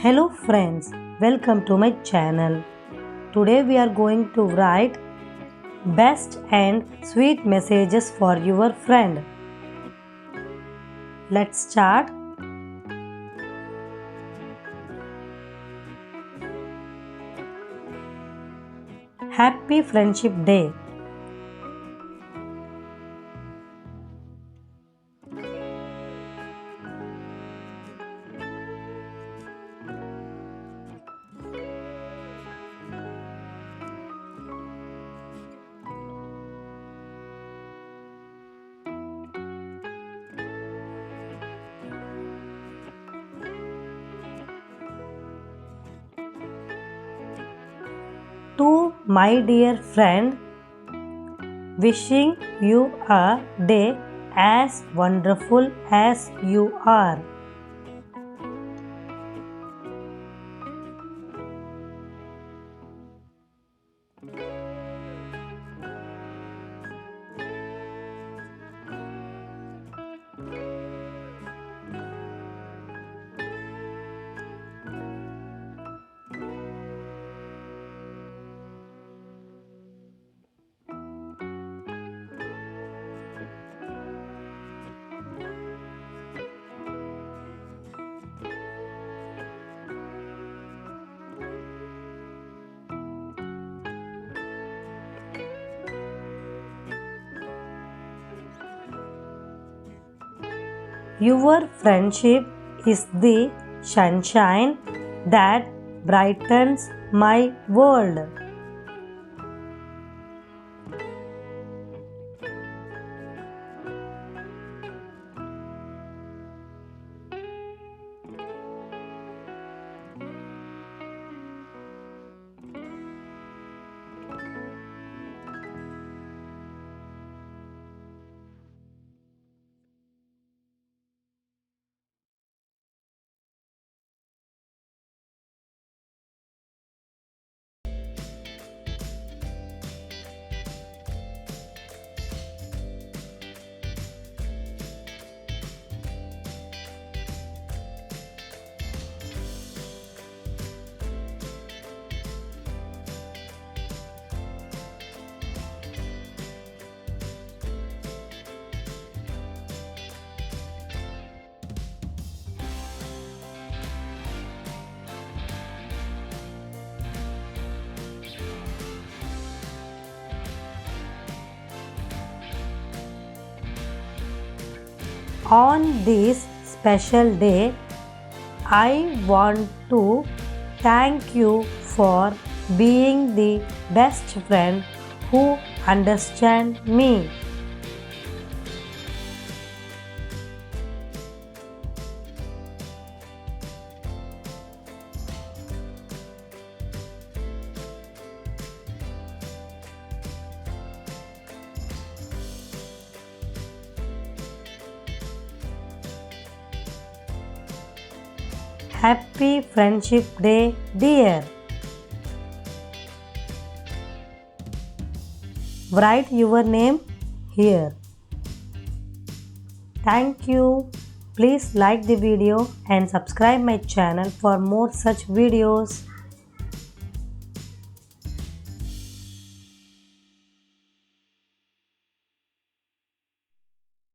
Hello friends, welcome to my channel. Today we are going to write best and sweet messages for your friend. Let's start. Happy Friendship Day. To my dear friend, wishing you a day as wonderful as you are. Your friendship is the sunshine that brightens my world. On this special day, I want to thank you for being the best friend who understands me. Happy Friendship Day, dear. Write your name here. Thank you. Please like the video and subscribe my channel for more such videos.